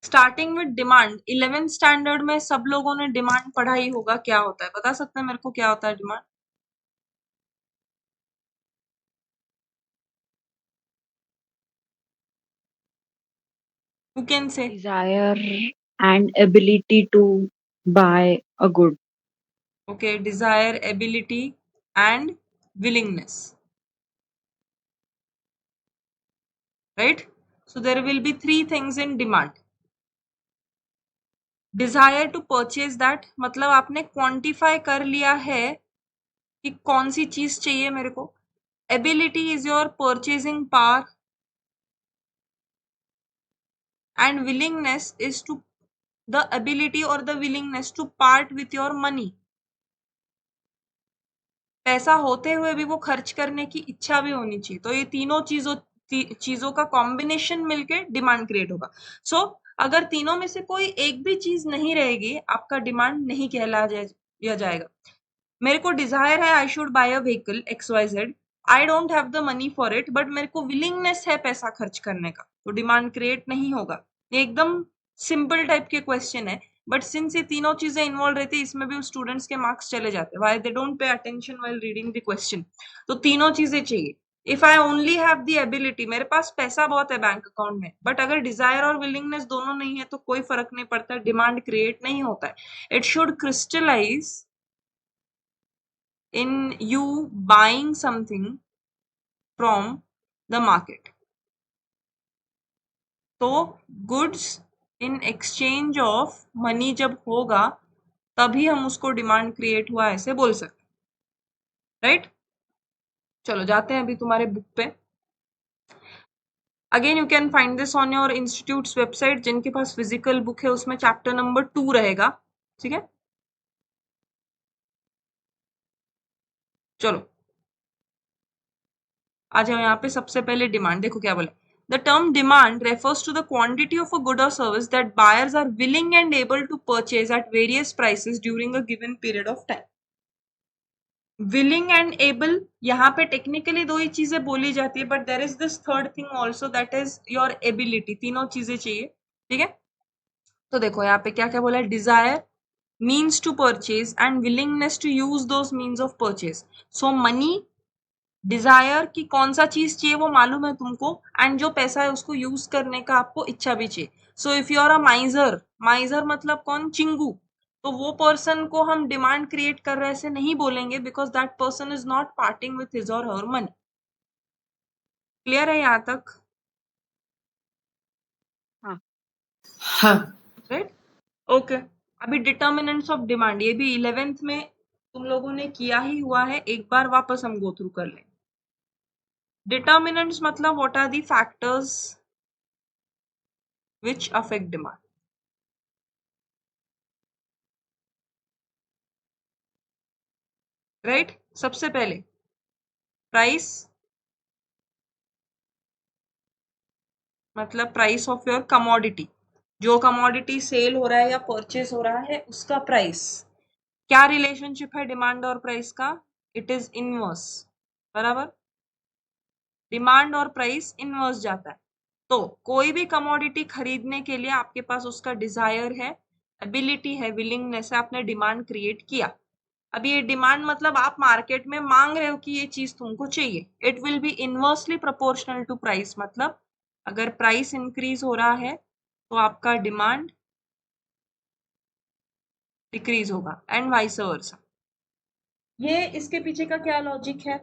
Starting with demand, 11th standard में सब लोगों ने डिमांड पढ़ा ही होगा। क्या होता है बता सकते हैं मेरे को, क्या होता है demand? Who can say? Desire and ability to buy a good. Okay, desire, ability and willingness, right? So there will be three things in demand. Desire to purchase that, मतलब आपने क्वांटिफाई कर लिया है कि कौन सी चीज चाहिए मेरे को. Ability is your purchasing power and willingness is to the ability or the willingness to part with your money. पैसा होते हुए भी वो खर्च करने की इच्छा भी होनी चाहिए. तो ये तीनों चीजों का कॉम्बिनेशन मिलके डिमांड क्रिएट होगा. सो अगर तीनों में से कोई एक भी चीज नहीं रहेगी, आपका डिमांड नहीं कहलाया जाएगा. मेरे को डिजायर है, I should buy a vehicle XYZ, I don't have the money for it, but मेरे को विलिंगनेस है पैसा खर्च करने का, तो डिमांड क्रिएट नहीं होगा. ये एकदम सिंपल टाइप के क्वेश्चन है, बट सिंस ये तीनों चीजें इन्वॉल्व रहती है, इसमें भी स्टूडेंट्स के मार्क्स चले जाते हैं. Why they don't pay attention while reading the question. तो तीनों चीजें चाहिए. If I only have the ability, मेरे पास पैसा बहुत है बैंक अकाउंट में, बट अगर डिजायर और विलिंगनेस दोनों नहीं है तो कोई फर्क नहीं पड़ता, डिमांड क्रिएट नहीं होता है. It should crystallize in you buying something from the market. तो goods in exchange of money जब होगा तभी हम उसको डिमांड क्रिएट हुआ ऐसे बोल सकते, राइट? चलो जाते हैं अभी तुम्हारे बुक पे. Again you can find this on your institutes website. जिनके पास फिजिकल बुक है उसमें चैप्टर नंबर 2 रहेगा. ठीक है, चलो आ जाओ यहाँ पे. सबसे पहले डिमांड देखो क्या बोला. The term demand refers to the quantity of a good or service that buyers are willing and able to purchase at various prices during a given period of time. Willing and able, यहाँ पे technically दो ही चीजें बोली जाती है, but there is this third thing also, that is your ability. तीनों चीजें चाहिए. ठीक है, तो देखो यहाँ पे क्या क्या बोला है. Desire means to purchase and willingness to use those means of purchase. So money, desire की कौन सा चीज चाहिए वो मालूम है तुमको, एंड जो पैसा है उसको यूज करने का आपको इच्छा भी चाहिए. So if you are a miser, miser मतलब कौन? चिंगू. तो वो पर्सन को हम डिमांड क्रिएट कर रहे ऐसे नहीं बोलेंगे, because that person is not parting with his और हर मनी. क्लियर है यहाँ तक? हाँ. हाँ. Right, okay. अभी डिटर्मिनेंट्स ऑफ डिमांड, ये भी 11th में तुम लोगों ने किया ही हुआ है, एक बार वापस हम गो थ्रू कर लें. डिटर्मिनेंट्स मतलब what are the factors which affect demand. Right, सबसे पहले प्राइस, मतलब प्राइस ऑफ योर कमोडिटी. जो कमोडिटी सेल हो रहा है या परचेज हो रहा है उसका प्राइस. क्या रिलेशनशिप है डिमांड और प्राइस का? It is inverse. बराबर, डिमांड और प्राइस इनवर्स जाता है. तो कोई भी कमोडिटी खरीदने के लिए आपके पास उसका डिजायर है, एबिलिटी है, विलिंगनेस है, आपने डिमांड क्रिएट किया. अभी ये डिमांड मतलब आप मार्केट में मांग रहे हो कि ये चीज तुमको चाहिए. It will be inversely proportional to price. मतलब अगर प्राइस इंक्रीज हो रहा है तो आपका डिमांड डिक्रीज होगा, एंड वाइस वर्सा. ये इसके पीछे का क्या लॉजिक है?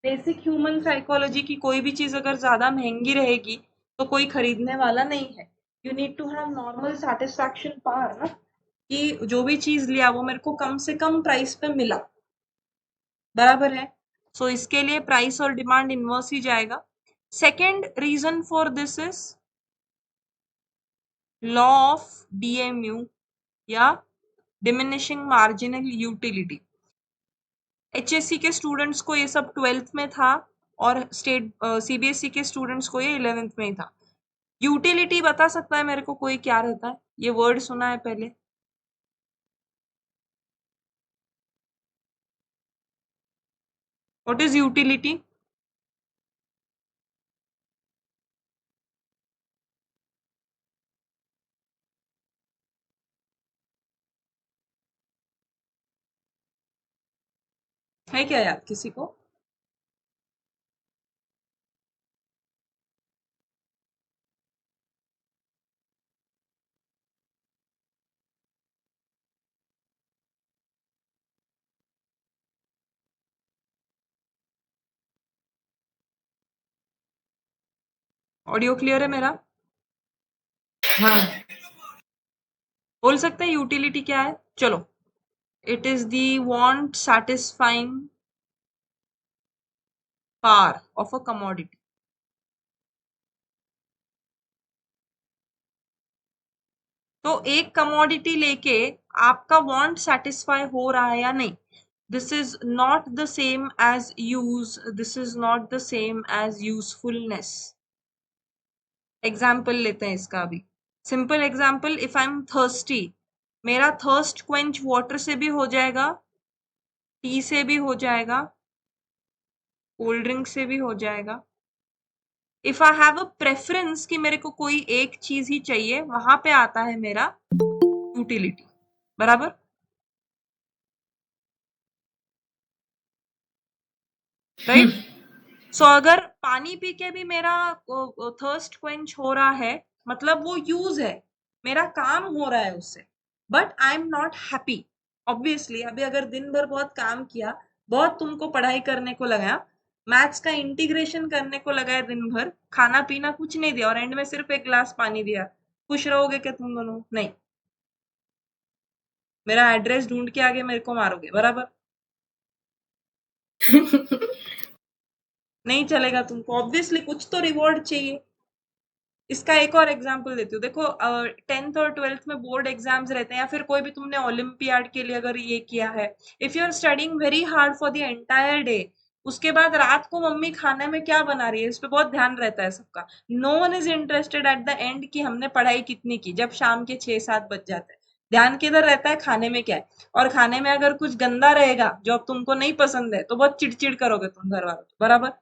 बेसिक ह्यूमन साइकोलॉजी की कोई भी चीज अगर ज्यादा महंगी रहेगी तो कोई खरीदने वाला नहीं है. You need to have normal satisfaction power ना, कि जो भी चीज लिया वो मेरे को कम से कम प्राइस पे मिला. बराबर है. सो इसके लिए प्राइस और डिमांड इनवर्स ही जाएगा. Second reason for this is law of DMU या डिमिनिशिंग मार्जिनल यूटिलिटी. HSC के स्टूडेंट्स को ये सब 12th में था, और स्टेट CBSE के स्टूडेंट्स को ये 11th में ही था. यूटिलिटी बता सकता है मेरे को कोई क्या रहता है? ये वर्ड सुना है पहले? What is utility? है क्या याद किसी को? ऑडियो क्लियर है मेरा? हाँ। बोल सकते हैं यूटिलिटी क्या है? चलो, it is the want satisfying power of a commodity. तो एक कमोडिटी लेके आपका वांट सेटिस्फाई हो रहा है या नहीं, this is not the same as use, this is not the same as usefulness. Example लेते हैं इसका अभी। Simple example, if I am thirsty, मेरा थर्स्ट क्वेंच वाटर से भी हो जाएगा, टी से भी हो जाएगा, कोल्ड ड्रिंक से भी हो जाएगा। If I have a preference कि मेरे को कोई एक चीज ही चाहिए, वहां पे आता है मेरा यूटिलिटी। बराबर? राइट? सो अगर पानी पी के भी मेरा थर्स्ट क्वेंच हो रहा है, मतलब वो यूज है, मेरा काम हो रहा है उससे, but I am not happy. Obviously अभी अगर दिन भर बहुत काम किया, बहुत तुमको पढ़ाई करने को लगाया, मैथ्स का इंटीग्रेशन करने को लगाया दिन भर, खाना पीना कुछ नहीं दिया और एंड में सिर्फ एक ग्लास पानी दिया, खुश रहोगे क्या तुम दोनों? नहीं। मेरा एड्रेस ढूंढ के आगे मेरे को मारोगे। बराबर? नहीं चलेगा तुमको, ऑब्वियसली कुछ तो रिवॉर्ड चाहिए। इसका एक और एग्जांपल देती हूँ। देखो, 10th और 12th में बोर्ड एग्जाम्स रहते हैं, या फिर कोई भी तुमने ओलंपियाड के लिए अगर ये किया है, if you are studying very hard for the entire day, उसके बाद रात को मम्मी खाने में क्या बना रही है इस पे बहुत ध्यान रहता है सबका। No one is interested at the end कि हमने पढ़ाई कितनी की, जब शाम के 6-7 बज जाते हैं। ध्यान किधर रहता है? खाने में क्या है। और खाने में अगर कुछ गंदा रहेगा जो अब तुमको नहीं पसंद है, तो बहुत चिड़चिड़ करोगे तुम घर वालों को। बराबर?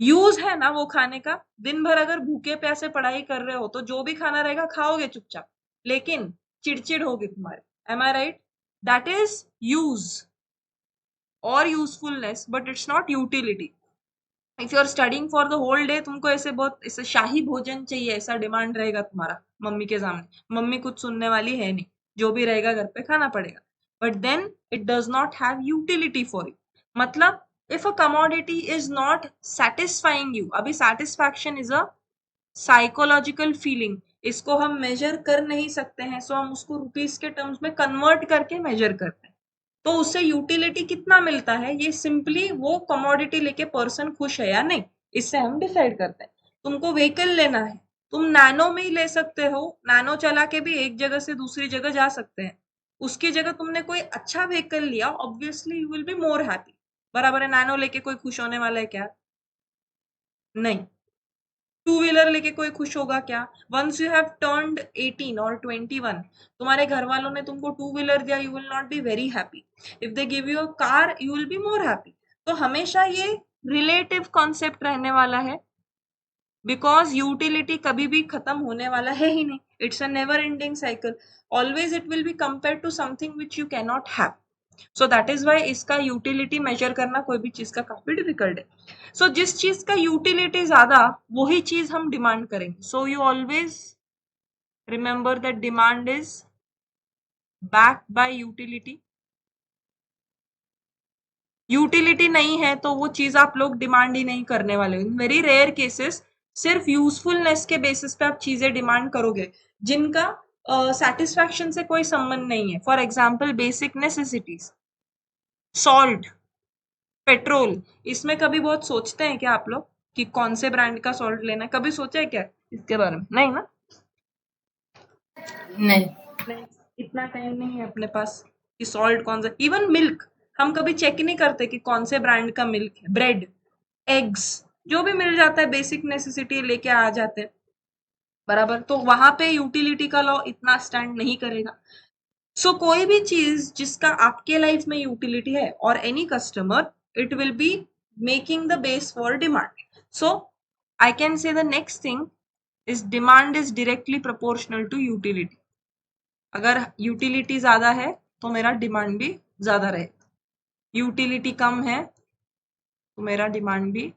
यूज है ना वो खाने का। दिन भर अगर भूखे प्यासे पढ़ाई कर रहे हो तो जो भी खाना रहेगा खाओगे चुपचाप, लेकिन चिड़चिड़ होगी तुम्हारी। Am I right? That is use और usefulness, but it's not utility. If you are studying for the whole day, तुमको ऐसे बहुत ऐसे शाही भोजन चाहिए, ऐसा डिमांड रहेगा तुम्हारा मम्मी के सामने, मम्मी कुछ सुनने वाली है नहीं, जो भी रहेगा घर पे खाना पड़ेगा, but then it does not have utility for you. मतलब if a commodity is not satisfying you, अभी satisfaction is a psychological feeling, इसको हम मेजर कर नहीं सकते हैं, सो हम उसको रुपीस के टर्म्स में कन्वर्ट करके मेजर करते हैं। तो उससे यूटिलिटी कितना मिलता है, ये सिंपली वो कमोडिटी लेके पर्सन खुश है या नहीं, इससे हम डिसाइड करते हैं। तुमको व्हीकल लेना है, तुम नैनो में ही ले सकते हो, नैनो चला के भी एक जगह से दूसरी जगह जा सकते हैं। उसकी जगह तुमने कोई अच्छा व्हीकल लिया, obviously you will be more happy. बराबर है? नैनो लेके कोई खुश होने वाला है क्या? नहीं। टू व्हीलर लेके कोई खुश होगा क्या? वंस यू हैव टर्न्ड 18 और 21, तुम्हारे घर वालों ने तुमको टू व्हीलर दिया, you will not be very happy. If they give you a car, you will be more happy. तो हमेशा ये रिलेटिव कॉन्सेप्ट रहने वाला है, बिकॉज यूटिलिटी कभी भी खत्म होने वाला है ही नहीं। It's a never ending cycle. Always it will be compare to something which you can not have. So that is why इसका यूटिलिटी मेजर करना कोई भी चीज का काफी डिफिकल्ट है। सो जिस चीज का यूटिलिटी ज्यादा, वही चीज हम डिमांड करेंगे। So you always remember that demand is backed by utility. Utility नहीं है तो वो चीज आप लोग डिमांड ही नहीं करने वाले। इन वेरी रेयर केसेस सिर्फ यूजफुलनेस के बेसिस पे आप चीजें डिमांड करोगे, जिनका सेटिस्फैक्शन से कोई संबंध नहीं है। For example basic necessities, salt, petrol, इसमें कभी बहुत सोचते हैं क्या आप लोग कि कौन से ब्रांड का सॉल्ट लेना है? कभी सोचा है क्या इसके बारे में? नहीं ना? नहीं। नहीं, इतना टाइम नहीं है अपने पास कि सॉल्ट कौन सा। इवन मिल्क हम कभी चेक नहीं करते कि कौन से ब्रांड का मिल्क है। ब्रेड, एग्स, जो भी मिल जाता है बेसिक नेसेसिटी लेके आ जाते हैं। बराबर? तो वहां पे यूटिलिटी का लॉ इतना स्टैंड नहीं करेगा। सो कोई भी चीज जिसका आपके लाइफ में यूटिलिटी है, और any customer, it will be making the base for demand. So I can say the next thing is demand is directly proportional to utility. अगर यूटिलिटी ज्यादा है तो मेरा डिमांड भी ज्यादा रहेगा। यूटिलिटी कम है तो मेरा डिमांड भी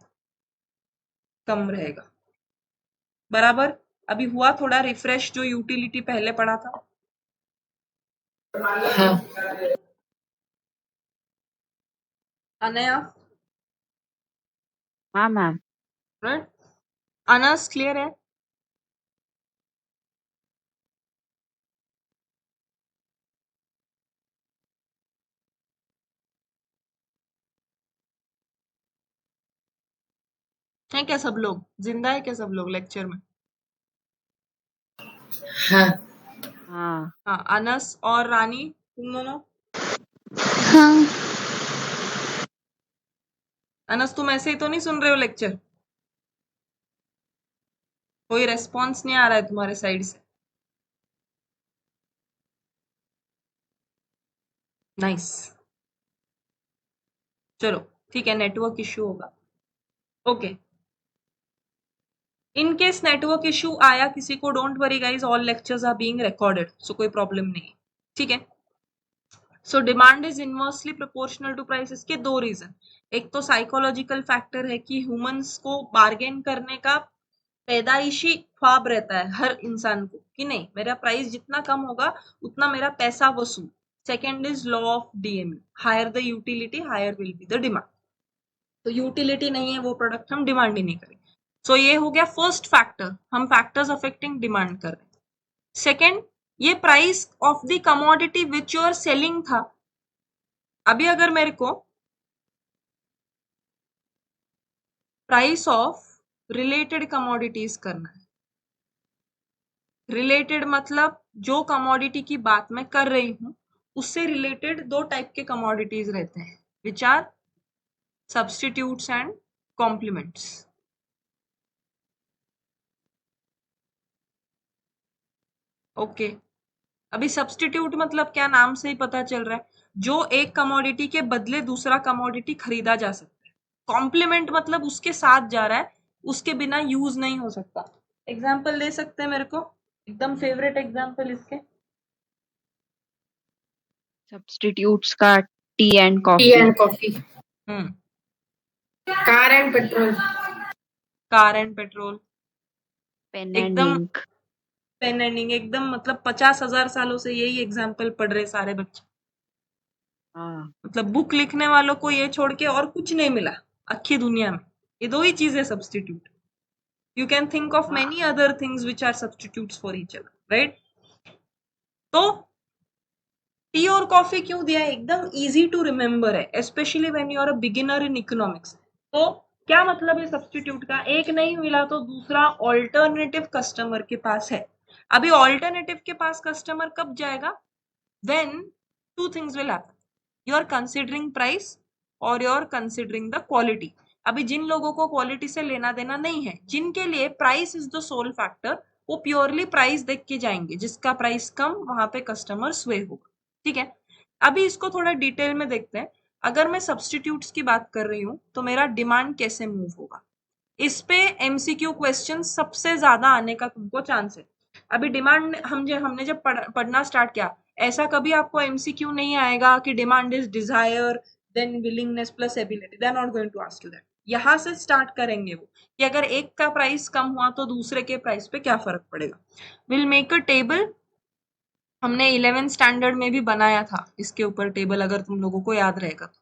कम रहेगा। बराबर? अभी हुआ थोड़ा रिफ्रेश जो यूटिलिटी पहले पढ़ा था? हाँ अनया, हाँ मैम। राइट? अनस क्लियर है? है क्या सब लोग? जिंदा है क्या सब लोग लेक्चर में? हाँ हाँ हाँ, अनस और रानी तुम दोनों? हाँ अनस तुम ऐसे ही तो नहीं सुन रहे हो लेक्चर? कोई रेस्पॉन्स नहीं आ रहा है तुम्हारे साइड से? नाइस। चलो ठीक है, नेटवर्क इश्यू होगा। Okay, in case network issue आया किसी को, don't worry guys, all lectures are being recorded, so कोई प्रॉब्लम नहीं है। ठीक है? So demand is inversely proportional to price. इसके दो रीजन, एक तो साइकोलॉजिकल फैक्टर है कि ह्यूमंस को बार्गेन करने का पैदाइशी ख्वाब रहता है हर इंसान को कि नहीं, मेरा प्राइस जितना कम होगा उतना मेरा पैसा वसूल। Second is law of DMU, higher the utility higher will be the demand. तो यूटिलिटी नहीं है वो प्रोडक्ट, हम डिमांड ही नहीं करेंगे। सो ये हो गया फर्स्ट फैक्टर, हम फैक्टर्स अफेक्टिंग डिमांड कर रहे हैं। सेकेंड, ये price of the commodity which you are selling था। अभी अगर मेरे को प्राइस ऑफ रिलेटेड कमोडिटीज करना है, रिलेटेड मतलब जो कमोडिटी की बात मैं कर रही हूं उससे रिलेटेड दो टाइप के कमोडिटीज रहते हैं, which are substitutes and complements. Okay, अभी सब्स्टिट्यूट मतलब क्या, नाम से ही पता चल रहा है, जो एक कमोडिटी के बदले दूसरा कमोडिटी खरीदा जा सकता है। कॉम्प्लीमेंट मतलब उसके साथ जा रहा है, उसके बिना यूज नहीं हो सकता। एग्जाम्पल दे सकते हैं मेरे को, एकदम फेवरेट एग्जाम्पल इसके? सब्स्टिट्यूट्स का tea and tea coffee. And coffee, hmm, car and petrol, car and petrol, pen and एकदम इंक। पेन एंडिंग, एकदम मतलब 50,000 सालों से यही एग्जाम्पल पढ़ रहे सारे बच्चे। हाँ मतलब बुक लिखने वालों को ये छोड़ के और कुछ नहीं मिला अच्छी दुनिया में, ये दो ही चीजें substitute. You can think of हाँ many other things which are substitutes for each other, right? तो टी और कॉफी क्यों दिया है? एकदम इजी टू रिमेम्बर है, especially when you are a beginner in economics. तो क्या मतलब है सब्स्टिट्यूट का? एक नहीं मिला तो दूसरा ऑल्टरनेटिव कस्टमर के पास है। अभी ऑल्टरनेटिव के पास कस्टमर कब जाएगा? when two things will happen, you are considering price और you are considering the quality। अभी जिन लोगों को क्वालिटी से लेना देना नहीं है, जिनके लिए price is the sole factor, वो प्योरली प्राइस देख के जाएंगे, जिसका प्राइस कम वहां पे कस्टमर स्वे होगा। ठीक है? अभी इसको थोड़ा डिटेल में देखते हैं। अगर मैं सब्सटीट्यूट्स की बात कर रही हूँ तो मेरा डिमांड कैसे मूव होगा, इस पे एमसीक्यू क्वेश्चन सबसे ज्यादा आने का तुमको चांस है। अभी डिमांड हमने जब पढ़ना स्टार्ट किया, ऐसा कभी आपको एमसीक्यू नहीं आएगा कि demand is desire then willingness plus ability, they are not going to ask you that. यहाँ से स्टार्ट करेंगे वो कि अगर एक का प्राइस कम हुआ तो दूसरे के प्राइस पे क्या फर्क पड़ेगा। विल मेक अ टेबल, हमने 11th स्टैंडर्ड में भी बनाया था इसके ऊपर टेबल, अगर तुम लोगों को याद रहेगा तो।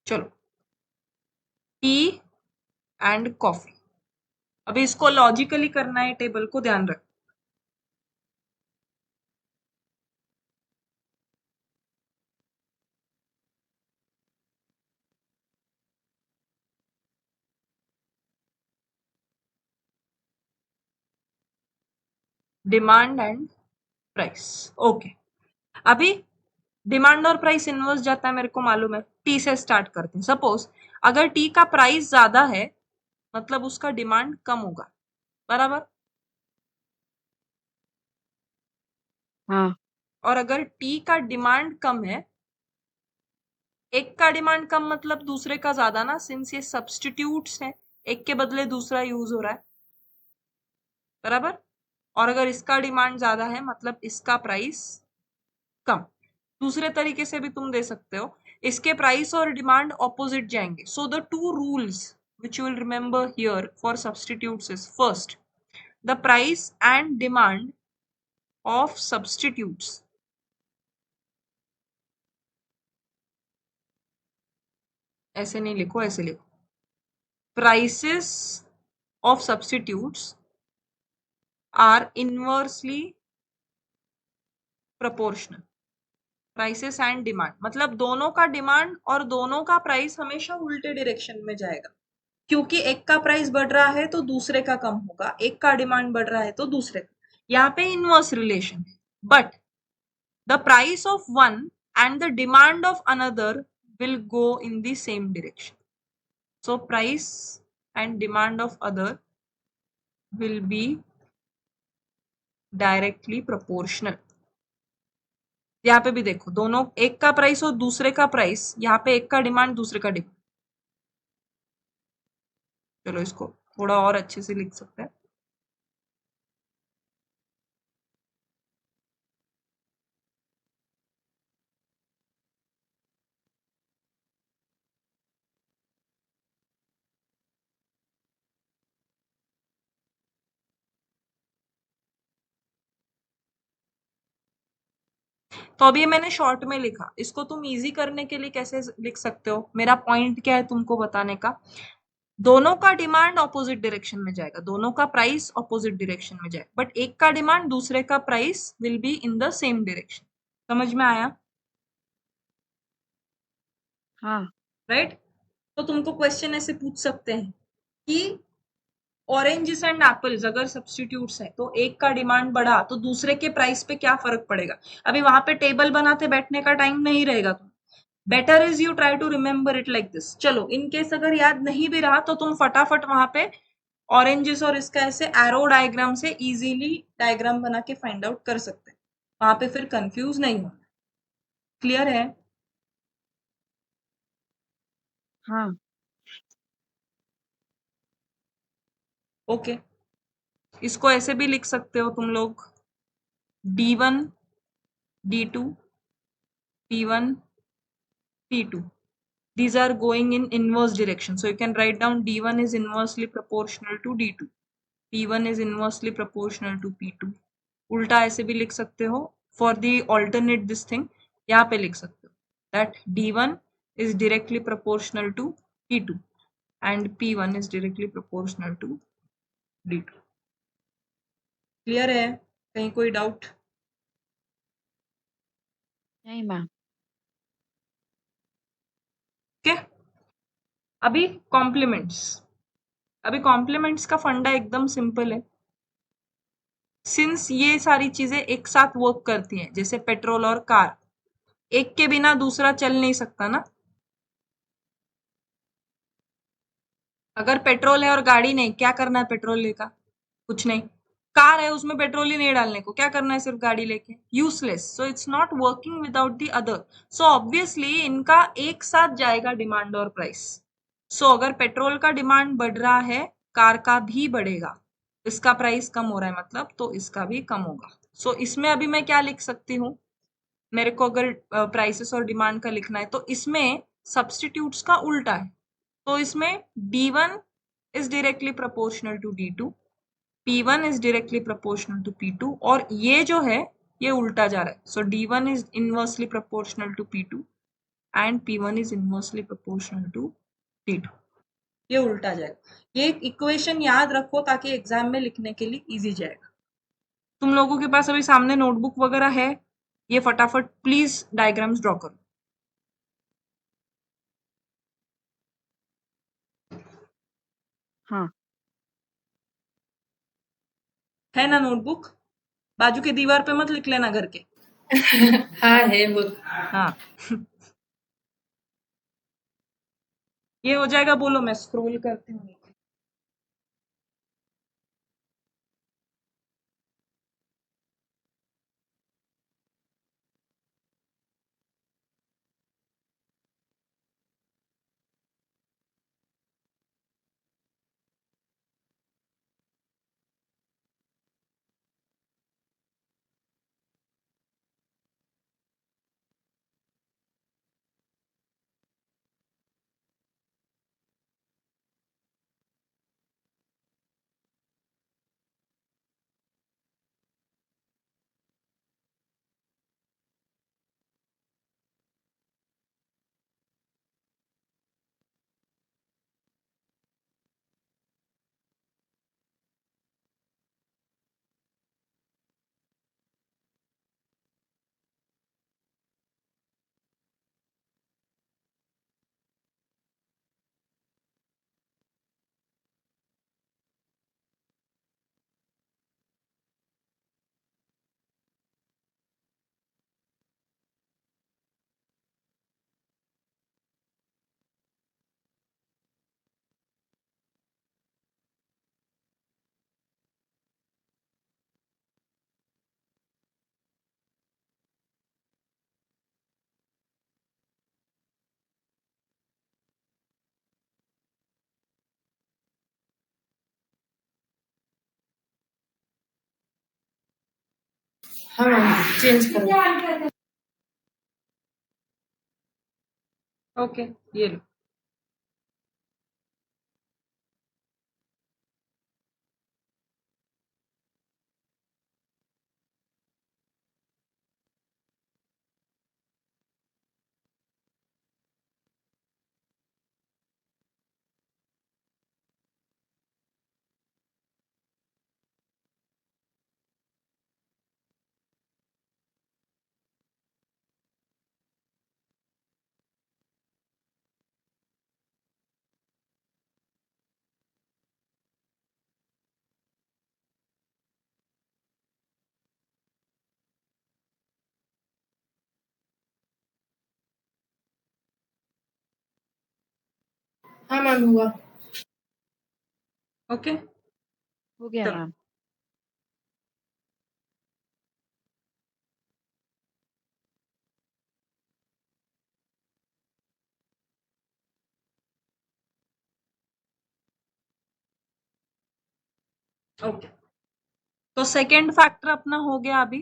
चलो, टी एंड कॉफी, अभी इसको लॉजिकली करना है, टेबल को ध्यान रख। Demand and price, okay. अभी डिमांड और प्राइस इनवर्स जाता है, मेरे को मालूम है। टी से स्टार्ट करते हैं। सपोज अगर टी का प्राइस ज्यादा है मतलब उसका डिमांड कम होगा, बराबर? हाँ और अगर टी का डिमांड कम है एक का डिमांड कम मतलब दूसरे का ज्यादा ना, सिंस ये सब्स्टिट्यूट्स है, एक के बदले दूसरा यूज हो रहा है, बराबर। और अगर इसका डिमांड ज्यादा है मतलब इसका प्राइस कम। दूसरे तरीके से भी तुम दे सकते हो, इसके प्राइस और डिमांड ऑपोजिट जाएंगे। So the two rules which you will remember here for substitutes is: first, the price and demand of substitutes ऐसे नहीं लिखो, ऐसे लिखो, prices of substitutes are inversely proportional. Prices and demand मतलब दोनों का डिमांड और दोनों का प्राइस हमेशा उल्टे डायरेक्शन में जाएगा, क्योंकि एक का प्राइस बढ़ रहा है तो दूसरे का कम होगा, एक का डिमांड बढ़ रहा है तो दूसरे का। यहाँ पे इनवर्स रिलेशन है, but the price of one and the demand of another will go in the same direction. So price and demand of other will be directly proportional. यहाँ पे भी देखो, दोनों एक का प्राइस और दूसरे का प्राइस, यहाँ पे एक का डिमांड दूसरे का डिमांड। चलो इसको थोड़ा और अच्छे से लिख सकते हैं। तो अभी मैंने शॉर्ट में लिखा, इसको तुम इजी करने के लिए कैसे लिख सकते हो? मेरा पॉइंट क्या है तुमको बताने का, दोनों का डिमांड ऑपोजिट डायरेक्शन में जाएगा, दोनों का प्राइस ऑपोजिट डायरेक्शन में जाएगा, बट एक का डिमांड दूसरे का price will be in the same direction. समझ में आया? हाँ। राइट। तो तुमको क्वेश्चन ऐसे पूछ सकते हैं कि ऑरेंजेस एंड एप्पल्स अगर सब्स्टिट्यूट्स है तो एक का डिमांड बढ़ा तो दूसरे के प्राइस पे क्या फर्क पड़ेगा? अभी वहां पे टेबल बनाते बैठने का टाइम नहीं रहेगा, तुम better is you try to remember it like this. चलो इन केस अगर याद नहीं भी रहा तो तुम फटाफट वहां पे ऑरेंजेस और इसका ऐसे एरो डायग्राम से इजीली डायग्राम बना के फाइंड आउट कर सकते हैं, वहां पे फिर कंफ्यूज नहीं होना। क्लियर है? हाँ। ओके। इसको ऐसे भी लिख सकते हो तुम लोग, D1 D2 P1 P2, these are going in inverse direction, so you can write down D1 is inversely proportional to D2, P1 is inversely proportional to P2। उल्टा ऐसे भी लिख सकते हो, for the alternate this thing यहाँ पे लिख सकते हो that D1 is directly proportional to P2 and P1 is directly proportional to D2। Clear है? कहीं कोई डाउट? नहीं मैम। ओके। अभी कॉम्प्लीमेंट्स, अभी कॉम्प्लीमेंट्स का फंडा एकदम सिंपल है। सिंस ये सारी चीजें एक साथ वर्क करती हैं, जैसे पेट्रोल और कार, एक के बिना दूसरा चल नहीं सकता ना। अगर पेट्रोल है और गाड़ी नहीं, क्या करना है पेट्रोल लेकर? कुछ नहीं। कार है उसमें पेट्रोल ही नहीं डालने को, क्या करना है सिर्फ गाड़ी लेके? Useless. So it's not working without the other. So obviously इनका एक साथ जाएगा डिमांड और प्राइस। सो अगर पेट्रोल का डिमांड बढ़ रहा है, कार का भी बढ़ेगा, इसका प्राइस कम हो रहा है मतलब, तो इसका भी कम होगा। सो इसमें अभी मैं क्या लिख सकती हूँ, मेरे को अगर प्राइसेस और डिमांड का लिखना है तो इसमें सब्स्टिट्यूट्स का उल्टा है। तो इसमें D1 is directly proportional to D2, P1 is directly proportional to P2, और ये जो है ये उल्टा जा रहा है। So D1 is inversely proportional to P2 and P1 is inversely proportional to D2। ये उल्टा जाएगा। ये इक्वेशन याद रखो ताकि एग्जाम में लिखने के लिए इजी जाएगा। तुम लोगों के पास अभी सामने नोटबुक वगैरह है, ये फटाफट प्लीज डायग्राम्स ड्रॉ करो। हाँ। है ना नोटबुक? बाजू की दीवार पे मत लिख लेना घर के। हाँ है वो। हाँ। ये हो जाएगा, बोलो मैं स्क्रॉल करती हूँ। हाँ मैम, चेंज करो। ओके, ये लो। हाँ मैम, हुआ। ओके, हो गया चलो। मैम। ओके, तो सेकंड फैक्टर अपना हो गया अभी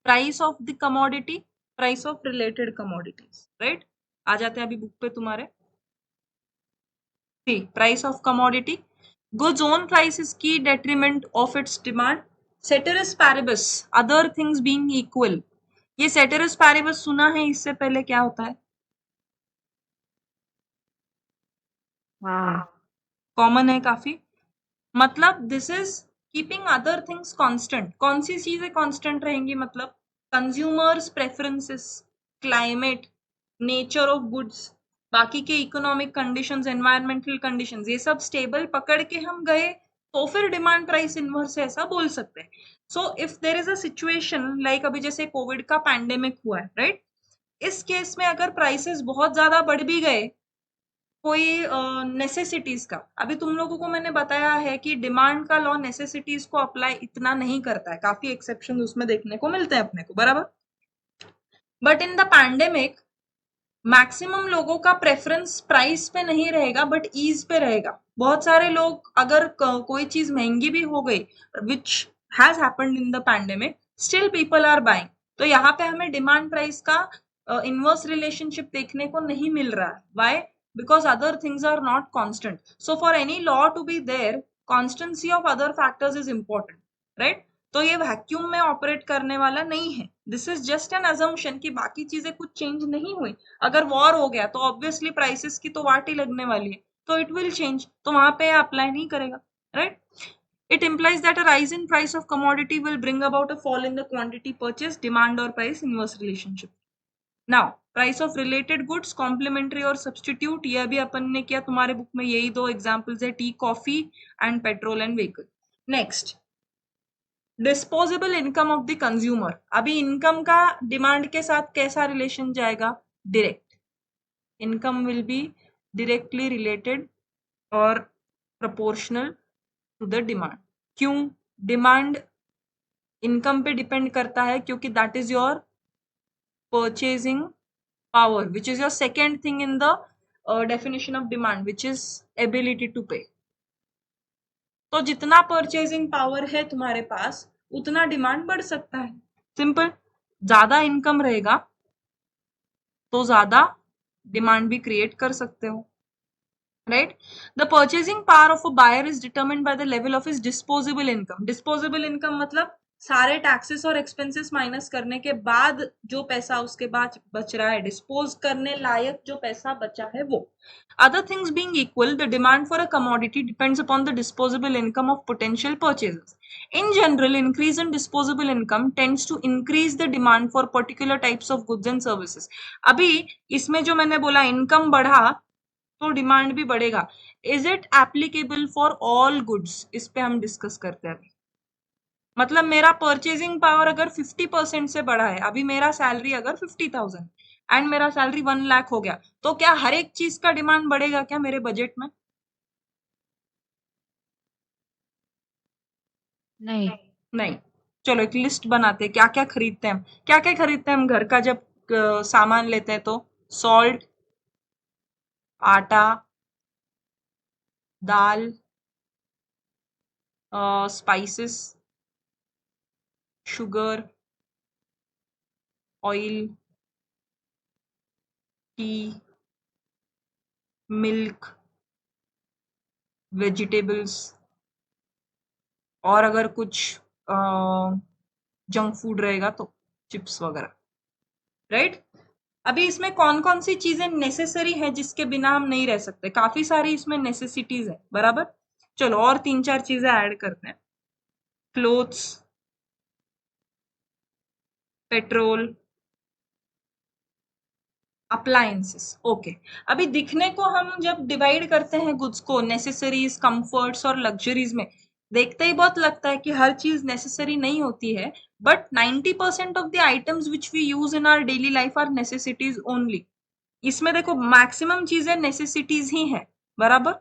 price of the commodity, price of related commodities, right. आ जाते हैं अभी बुक पे तुम्हारे। See price of commodity, goods own price is key detriment of its demand, ceteris paribus other things being equal। ये ceteris paribus सुना है, इससे पहले क्या होता है? हाँ कॉमन है काफी। मतलब this is keeping other things constant. कौन सी चीजें कांस्टेंट रहेंगी? मतलब consumers preferences, climate, nature of goods, बाकी के इकोनॉमिक कंडीशंस, एनवायरमेंटल कंडीशंस, ये सब स्टेबल पकड़ के हम गए तो फिर डिमांड प्राइस इनवर्स ऐसा बोल सकते हैं। So if there is a situation like अभी जैसे कोविड का पैंडेमिक हुआ है, राइट, इस केस में अगर प्राइसेस बहुत ज्यादा बढ़ भी गए कोई नेसेसिटीज का, अभी तुम लोगों को मैंने बताया है कि डिमांड का लॉ नेसेसिटीज को अप्लाई इतना नहीं करता है, काफी एक्सेप्शन उसमें देखने को मिलते हैं अपने को, बराबर। But in the pandemic maximum लोगों का प्रेफरेंस प्राइस पे नहीं रहेगा बट ईज पे रहेगा। बहुत सारे लोग अगर कोई चीज महंगी भी हो गई, which has happened in the pandemic, still people are buying. तो यहाँ पे हमें डिमांड प्राइस का इनवर्स रिलेशनशिप देखने को नहीं मिल रहा है। Why? Because other things are not constant. So for any law to be there, constancy of other factors is important, right. तो ये वैक्यूम में ऑपरेट करने वाला नहीं है। This is just an assumption कि बाकी चीजें कुछ चेंज नहीं हुई। अगर वॉर हो गया तो ऑब्वियसली प्राइसेस की तो वाट ही लगने वाली है, तो इट विल चेंज, तो वहां पे अप्लाई नहीं करेगा, right. It implies that a rise in price of commodity will bring about a fall in the quantity purchased, demand or price inverse relationship. Now, price of related goods, complementary और substitute, ये अभी अपन ने किया, तुम्हारे book में यही दो examples है, tea, coffee and petrol and vehicle. Next, disposable income of the consumer. अभी इनकम का डिमांड के साथ कैसा रिलेशन जाएगा? Direct. Income will be directly related और प्रोपोर्शनल टू द डिमांड। क्यों? डिमांड इनकम पे डिपेंड करता है क्योंकि that is your purchasing power, which is your second thing in the definition of demand, which is ability to pay. तो जितना purchasing power है तुम्हारे पास उतना डिमांड बढ़ सकता है, सिंपल। ज्यादा इनकम रहेगा तो ज्यादा डिमांड भी क्रिएट कर सकते हो, right? The purchasing power of a buyer is determined by the level of his disposable income. Disposable income मतलब सारे टैक्सेस और एक्सपेंसेस माइनस करने के बाद जो पैसा उसके बाद बच रहा है, डिस्पोज करने लायक जो पैसा बचा है वो। Other things being equal, the demand for a commodity depends upon the disposable income of potential purchasers. In general, increase in disposable income tends to increase the demand for particular types of goods and services. अभी इसमें जो मैंने बोला income बढ़ा तो demand भी बढ़ेगा। Is it applicable for all goods? इस पे हम डिस्कस करते हैं अभी। मतलब मेरा परचेजिंग पावर अगर 50% से बढ़ा है, अभी मेरा सैलरी अगर 50,000 एंड मेरा सैलरी 1 लाख हो गया, तो क्या हर एक चीज का डिमांड बढ़ेगा क्या मेरे बजट में? नहीं। नहीं। चलो एक लिस्ट बनाते हैं, क्या क्या खरीदते हैं हम, क्या क्या खरीदते हैं हम घर का जब सामान लेते हैं तो? सॉल्ट, आटा, दाल, spices, sugar, oil, tea, milk, vegetables, और अगर कुछ जंक फूड रहेगा तो चिप्स वगैरह, राइट। अभी इसमें कौन कौन सी चीजें नेसेसरी है जिसके बिना हम नहीं रह सकते? काफी सारी इसमें नेसेसिटीज है, बराबर। चलो और 3-4 चीजें ऐड करते हैं। Clothes, petrol, appliances, okay. अभी दिखने को हम जब डिवाइड करते हैं गुड्स को नेसेसरीज, कंफर्ट्स और लग्जरीज में, देखते ही बहुत लगता है कि हर चीज नेसेसरी नहीं होती है, but 90% of the items which we use in our daily life are necessities only. इसमें देखो मैक्सिमम चीजें नेसेसिटीज ही हैं, बराबर।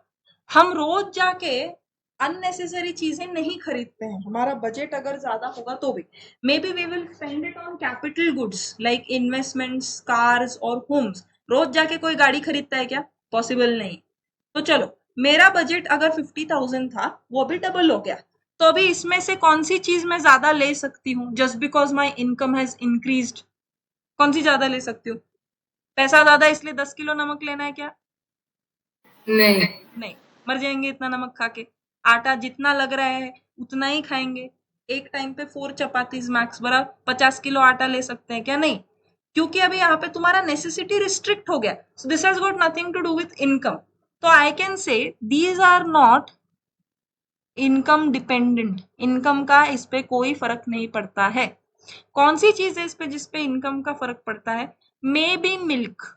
हम रोज जाके अननेसेसरी चीजें नहीं खरीदते हैं, हमारा बजट अगर ज्यादा होगा तो भी। Maybe we will spend it on capital goods like investments, cars और होम्स। रोज जाके कोई गाड़ी खरीदता है क्या? पॉसिबल नहीं। तो चलो, मेरा बजट अगर 50,000 था, वो भी डबल हो गया, तो अभी इसमें से कौन सी चीज मैं ज्यादा ले सकती हूँ just because my income has increased? कौन सी ज्यादा ले सकती हूँ? पैसा ज्यादा इसलिए 10 किलो नमक लेना है क्या? नहीं। नहीं, मर जाएंगे इतना नमक खा के। आटा जितना लग रहा है उतना ही खाएंगे। एक टाइम पे 4 चपातीज मैक्स, बराबर 50 किलो आटा ले सकते हैं क्या? नहीं, क्योंकि अभी यहाँ पे तुम्हारा नेसेसिटी रिस्ट्रिक्ट हो गया। So this has got nothing to do with income. तो I can say these are not income dependent. Income का इस पे कोई फर्क नहीं पड़ता है। कौन सी चीज है इस पे जिस पे इनकम का फर्क पड़ता है? May be milk.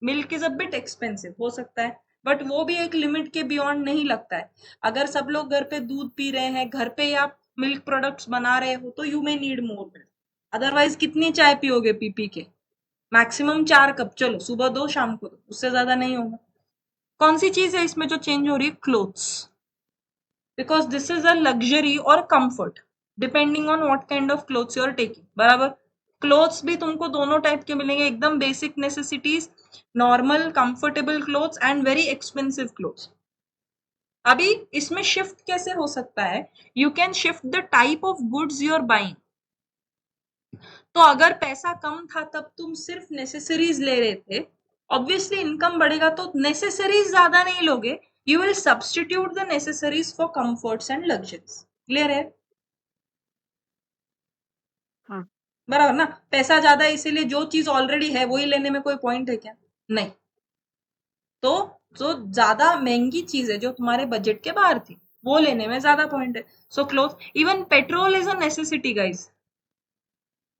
Milk is a bit expensive, हो सकता है, बट वो भी एक लिमिट के बियॉन्ड नहीं लगता है। अगर सब लोग घर पे दूध पी रहे हैं, घर पे आप मिल्क प्रोडक्ट्स बना रहे हो, तो you may need more milk. Otherwise कितनी चाय पियोगे पी पी के? मैक्सिमम 4 कप, चलो सुबह 2 शाम को 2, उससे ज्यादा नहीं होगा। कौन सी चीज है इसमें जो चेंज हो रही है? Clothes, because this is a luxury और comfort depending on what kind of clothes you are taking, बराबर। क्लोथ्स भी तुमको दोनों टाइप के मिलेंगे, एकदम basic necessities, normal comfortable clothes and very expensive clothes. अभी इसमें शिफ्ट कैसे हो सकता है? You can shift the type of goods you are buying. तो अगर पैसा कम था तब तुम सिर्फ नेसेसरीज ले रहे थे, ऑब्वियसली इनकम बढ़ेगा तो नेसेसरीज ज्यादा नहीं लोगे, you will substitute the necessaries for comforts and luxuries. Clear है? हाँ। बराबर ना? पैसा ज्यादा है इसीलिए जो चीज ऑलरेडी है वही लेने में कोई पॉइंट है क्या? नहीं। तो जो ज्यादा महंगी चीज है जो तुम्हारे बजट के बाहर थी, वो लेने में ज्यादा पॉइंट है। So cloth, even petrol is a necessity guys.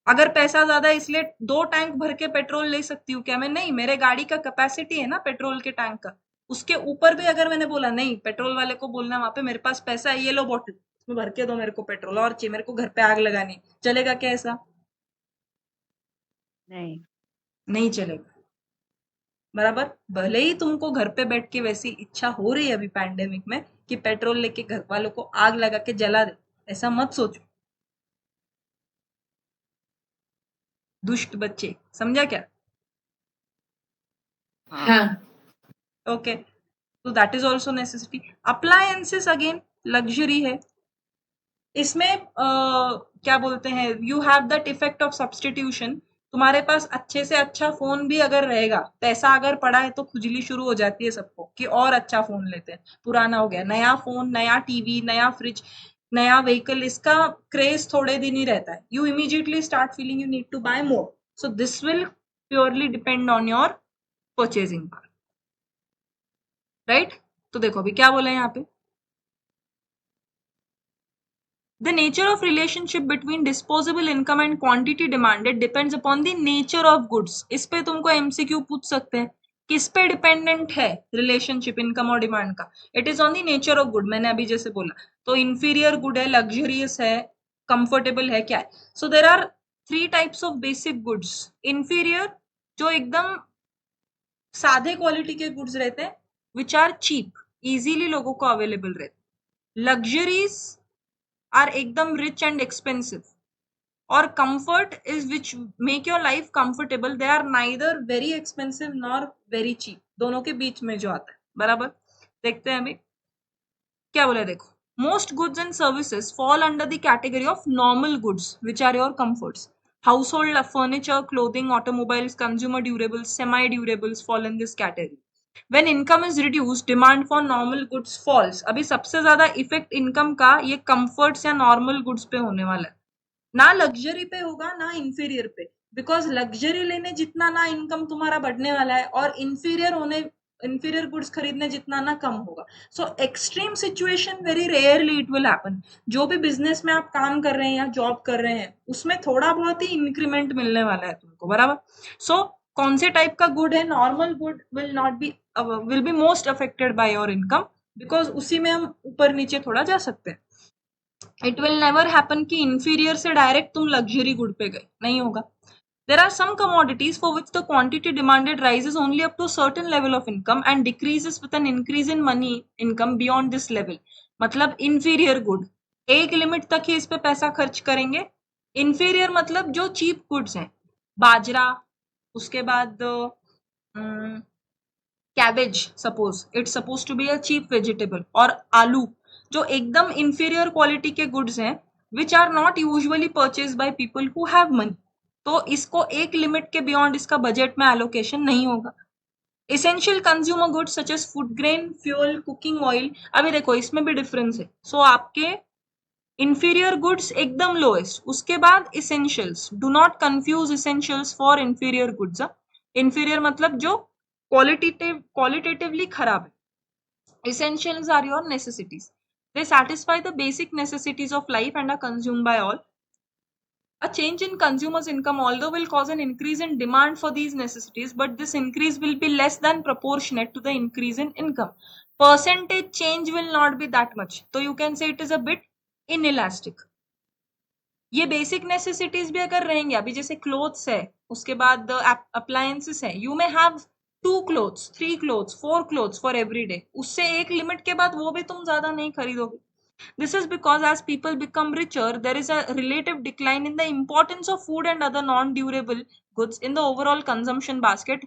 अगर पैसा ज्यादा है इसलिए 2 टैंक भर के पेट्रोल ले सकती हूँ क्या मैं? नहीं, मेरे गाड़ी का कैपेसिटी है ना पेट्रोल के टैंक का, उसके ऊपर भी अगर मैंने बोला नहीं, पेट्रोल वाले को बोलना वहां पे मेरे पास पैसा है, ये लो बॉटल, इसमें भर के दो मेरे को पेट्रोल, और चाहिए मेरे को घर पे आग लगानी, चलेगा क्या ऐसा? नहीं। नहीं चलेगा, बराबर। भले ही तुमको घर पे बैठ के वैसी इच्छा हो रही है अभी पैंडेमिक में कि पेट्रोल लेके घर वालों को आग लगा के जला दे, ऐसा मत सोचो, दुष्ट बच्चे, समझा क्या? हाँ। ओके, तो that is also necessity. Appliances again luxury है। इसमें क्या बोलते हैं, you have that effect of substitution. तुम्हारे पास अच्छे से अच्छा फोन भी अगर रहेगा, पैसा अगर पड़ा है तो खुजली शुरू हो जाती है सबको कि और अच्छा फोन लेते हैं, पुराना हो गया। नया फोन, नया टीवी, नया फ्रिज, नया व्हीकल, इसका क्रेज थोड़े दिन ही रहता है, you immediately start feeling you need to buy more. So this will purely depend on your purchasing power, right. तो देखो अभी क्या बोला है यहाँ पे, the nature of relationship between disposable income and quantity demanded depends upon the nature of goods। इस पे तुमको एमसीक्यू पूछ सकते हैं, किस पे डिपेंडेंट है रिलेशनशिप इनकम और डिमांड का? It is on the nature of good, मैंने अभी जैसे बोला। तो इंफीरियर गुड है, लग्जरियस है, कंफर्टेबल है, क्या है? So there are 3 types of basic goods. Inferior, जो एकदम सादे क्वालिटी के गुड्स रहते हैं, विच आर चीप, इजीली लोगों को अवेलेबल रहते। लग्जरीज आर एकदम रिच एंड एक्सपेंसिव, और comfort is which make your life comfortable, they are neither very expensive nor very cheap, दोनों के बीच में जो आता है, बराबर। देखते हैं अभी क्या बोला, देखो। Most goods and services fall under the category of normal goods which are your comforts. Household furniture, clothing, automobiles, consumer durables, semi-durables fall in this category. When income is reduced, demand for normal goods falls. अभी सबसे ज्यादा effect income का ये comforts या normal goods पे होने वाला है, ना लग्जरी पे होगा ना इंफीरियर पे, बिकॉज लग्जरी लेने जितना ना इनकम तुम्हारा बढ़ने वाला है और इंफीरियर गुड्स खरीदने जितना ना कम होगा. सो extreme situation very rarely it will happen. जो भी बिजनेस में आप काम कर रहे हैं या जॉब कर रहे हैं उसमें थोड़ा बहुत ही इंक्रीमेंट मिलने वाला है तुमको, बराबर. सो कौन से टाइप का गुड है? Normal good will be most affected by your income, because उसी में हम ऊपर नीचे थोड़ा जा सकते हैं. इट विल नेवर हैपन कि इंफीरियर से डायरेक्ट तुम लग्जरी गुड पे गए, नहीं होगा. There are some commodities for which the quantity demanded rises only up to a certain level of income and decreases with an increase in money income beyond this level. मतलब inferior good, एक limit तक ही इस पे पैसा खर्च करेंगे. inferior मतलब जो cheap goods हैं, बाजरा, उसके बाद cabbage, suppose it's supposed to be a cheap vegetable, और आलू जो एकदम inferior quality के goods हैं which are not usually purchased by people who have money. तो इसको एक लिमिट के बियॉन्ड इसका बजट में एलोकेशन नहीं होगा. Essential consumer goods such as food grain, fuel, cooking oil, अभी देखो इसमें भी डिफरेंस है. सो आपके इंफीरियर गुड्स एकदम लोएस्ट, उसके बाद essentials. Do not confuse essentials for inferior goods. Inferior मतलब जो क्वालिटेटिवली खराब है. Essentials are your necessities. They satisfy the basic necessities of life and are consumed by all. A change in consumers' income, although will cause an increase in demand for these necessities, but this increase will be less than proportionate to the increase in income. Percentage change will not be that much. So you can say it is a bit inelastic. ये basic necessities भी अगर रहेंगे, अभी जैसे clothes है, उसके बाद appliances है, you may have 2 clothes, 3 clothes, 4 clothes for every day. उससे एक लिमिट के बाद वो भी तुम ज्यादा नहीं खरीदोगे. This is because as people become richer, there is a relative decline in the importance of food and other non-durable goods in the overall consumption basket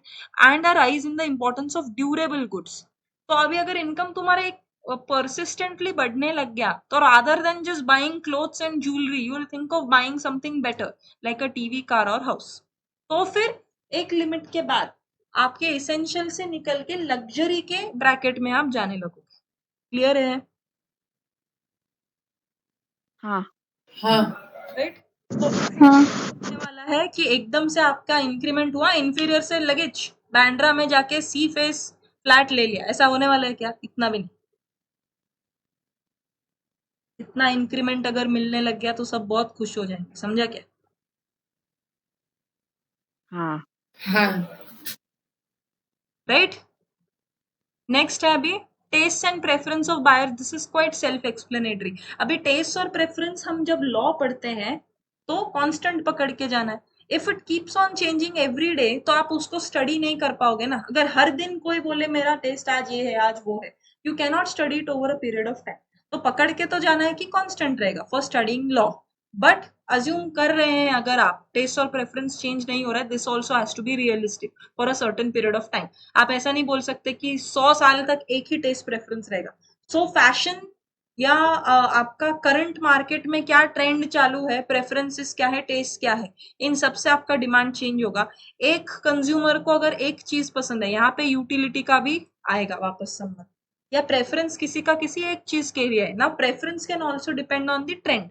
and a rise in the importance of durable goods. तो अभी अगर income तुम्हारा एक persistently बढ़ने लग गया, तो rather than just buying clothes and jewelry, you will think of buying something better like a TV, car और house. तो फिर एक लिमिट के बाद आपके essential से निकल के luxury के ब्रैकेट में आप जाने लगोगे. क्लियर है? हाँ. हाँ. राइट. तो हाँ. होने वाला है कि एकदम से आपका इंक्रीमेंट हुआ, इंफीरियर से लगेज बैंड्रा में जाके सी फेस फ्लैट ले लिया, ऐसा होने वाला है क्या? इतना भी नहीं. इतना इंक्रीमेंट अगर मिलने लग गया तो सब बहुत खुश हो जाएंगे, समझा क्या? हाँ. हाँ. राइट. नेक्स्ट है अभी taste and preference of buyer. This is quite self explanatory. अभी टेस्ट और प्रेफरेंस हम जब लॉ पढ़ते हैं तो कांस्टेंट पकड़ के जाना है. If it keeps on changing every day तो आप उसको स्टडी नहीं कर पाओगे ना. अगर हर दिन कोई बोले मेरा टेस्ट आज ये है, आज वो है, you can not study it over a period of time. तो पकड़ के तो जाना है कि कांस्टेंट रहेगा for studying law. But assume कर रहे हैं अगर आप टेस्ट और प्रेफरेंस चेंज नहीं हो रहा है, this also has to be realistic for a certain period of time. आप ऐसा नहीं बोल सकते कि 100 साल तक एक ही टेस्ट प्रेफरेंस रहेगा. सो फैशन या आपका करंट मार्केट में क्या ट्रेंड चालू है, प्रेफरेंसेस क्या है, टेस्ट क्या है, इन सबसे आपका डिमांड चेंज होगा. एक कंज्यूमर को अगर एक चीज पसंद है, यहाँ पे यूटिलिटी का भी आएगा वापस संबंध, या प्रेफरेंस किसी का किसी एक चीज के लिए है ना. Preference can also depend on the trend.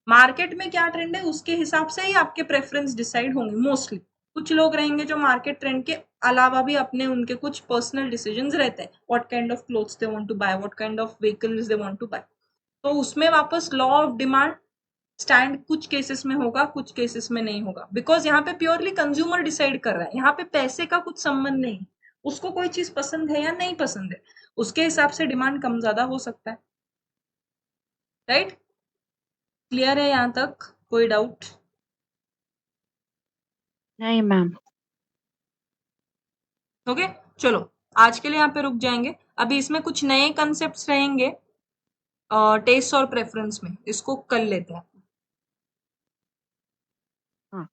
Market में क्या ट्रेंड है उसके हिसाब से ही आपके प्रेफरेंस डिसाइड होंगे मोस्टली. कुछ लोग रहेंगे जो मार्केट ट्रेंड के अलावा भी अपने उनके कुछ पर्सनल डिसीजंस रहते हैं, what kind of clothes they want to buy, what kind of vehicles they want to buy. तो उसमें वापस लॉ ऑफ डिमांड स्टैंड कुछ केसेस में होगा, कुछ केसेस में नहीं होगा, बिकॉज यहाँ पे प्योरली कंज्यूमर डिसाइड कर रहा है. यहाँ पे पैसे का कुछ संबंध नहीं. उसको कोई चीज पसंद है या नहीं पसंद है, उसके हिसाब से डिमांड कम ज्यादा हो सकता है. राइट. क्लियर है यहाँ तक? कोई डाउट? नहीं मैम. ओके. चलो आज के लिए यहाँ पे रुक जाएंगे. अभी इसमें कुछ नए कंसेप्ट्स रहेंगे टेस्ट और प्रेफरेंस में, इसको कर लेते हैं. हाँ.